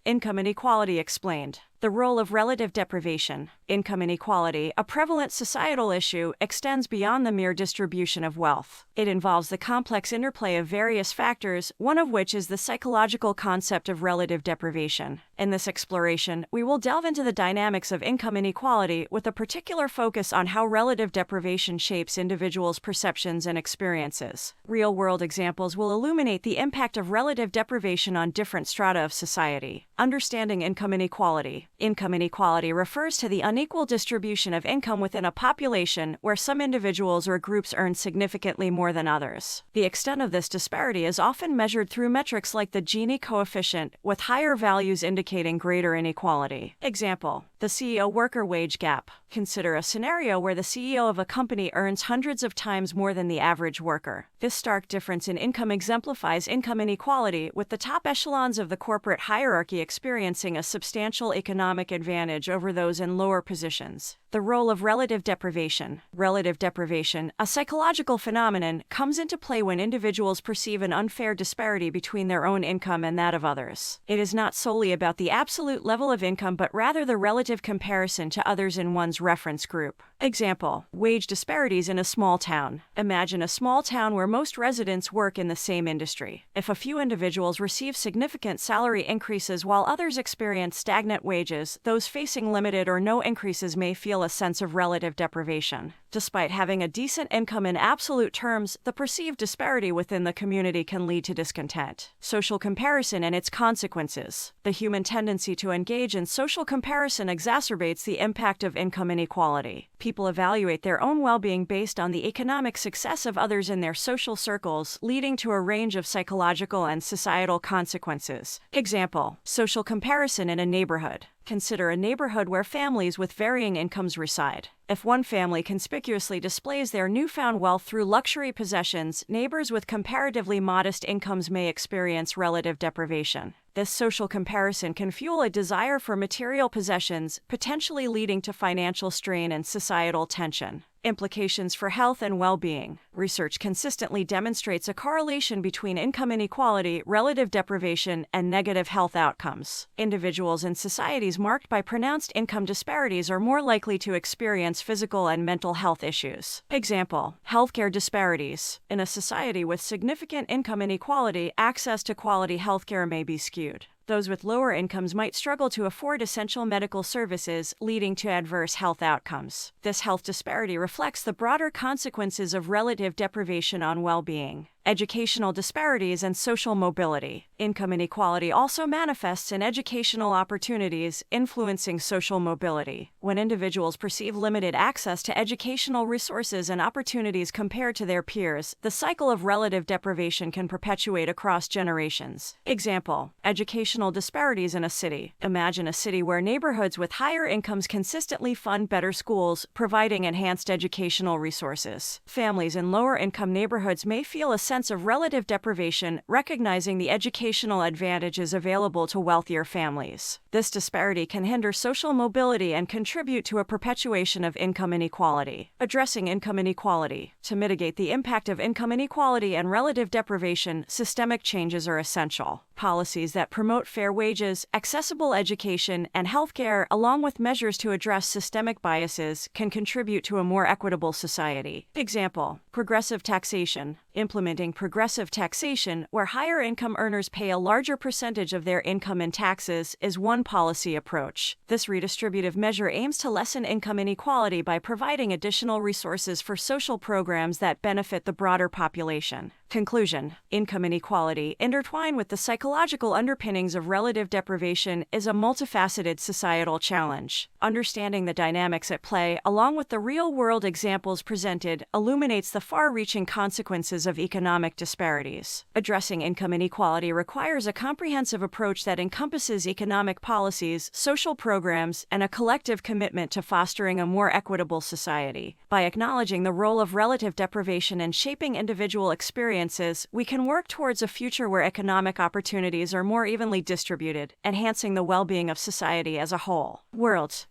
Income inequality explained. The role of relative deprivation. Income inequality, a prevalent societal issue, extends beyond the mere distribution of wealth. It involves the complex interplay of various factors, one of which is the psychological concept of relative deprivation. In this exploration, we will delve into the dynamics of income inequality with a particular focus on how relative deprivation shapes individuals' perceptions and experiences. Real-world examples will illuminate the impact of relative deprivation on different strata of society. Understanding income inequality. Income inequality refers to the unequal distribution of income within a population where some individuals or groups earn significantly more than others. The extent of this disparity is often measured through metrics like the Gini coefficient, with higher values indicating greater inequality. Example: the CEO-worker wage gap. Consider a scenario where the CEO of a company earns hundreds of times more than the average worker. This stark difference in income exemplifies income inequality, with the top echelons of the corporate hierarchy experiencing a substantial economic advantage over those in lower positions. The role of relative deprivation. Relative deprivation, a psychological phenomenon, comes into play when individuals perceive an unfair disparity between their own income and that of others. It is not solely about the absolute level of income but rather the relative comparison to others in one's reference group. Example: wage disparities in a small town. Imagine a small town where most residents work in the same industry. If a few individuals receive significant salary increases while others experience stagnant wages, those facing limited or no increases may feel a sense of relative deprivation. Despite having a decent income in absolute terms, the perceived disparity within the community can lead to discontent. Social comparison and its consequences. The human tendency to engage in social comparison exacerbates the impact of income inequality. People evaluate their own well-being based on the economic success of others in their social circles, leading to a range of psychological and societal consequences. Example: social comparison in a neighborhood. Consider a neighborhood where families with varying incomes reside. If one family conspicuously displays their newfound wealth through luxury possessions, neighbors with comparatively modest incomes may experience relative deprivation. This social comparison can fuel a desire for material possessions, potentially leading to financial strain and societal tension. Implications for health and well-being. Research consistently demonstrates a correlation between income inequality, relative deprivation, and negative health outcomes. Individuals in societies marked by pronounced income disparities are more likely to experience physical and mental health issues. Example: healthcare disparities. In a society with significant income inequality, access to quality healthcare may be skewed. Those with lower incomes might struggle to afford essential medical services, leading to adverse health outcomes. This health disparity reflects the broader consequences of relative deprivation on well-being. Educational disparities and social mobility. Income inequality also manifests in educational opportunities, influencing social mobility. When individuals perceive limited access to educational resources and opportunities compared to their peers, the cycle of relative deprivation can perpetuate across generations. Example: educational disparities in a city. Imagine a city where neighborhoods with higher incomes consistently fund better schools, providing enhanced educational resources. Families in lower-income neighborhoods may feel a sense of relative deprivation, recognizing the educational advantages available to wealthier families. This disparity can hinder social mobility and contribute to a perpetuation of income inequality. Addressing income inequality. To mitigate the impact of income inequality and relative deprivation, systemic changes are essential. Policies that promote fair wages, accessible education, and healthcare, along with measures to address systemic biases, can contribute to a more equitable society. Example: progressive taxation. Implementing progressive taxation, where higher income earners pay a larger percentage of their income in taxes, is one policy approach. This redistributive measure aims to lessen income inequality by providing additional resources for social programs that benefit the broader population. Conclusion: income inequality, intertwined with the psychological underpinnings of relative deprivation, is a multifaceted societal challenge. Understanding the dynamics at play, along with the real-world examples presented, illuminates the far-reaching consequences of economic disparities. Addressing income inequality requires a comprehensive approach that encompasses economic policies, social programs, and a collective commitment to fostering a more equitable society. By acknowledging the role of relative deprivation in shaping individual experiences, we can work towards a future where economic opportunities are more evenly distributed, enhancing the well-being of society as a whole. World.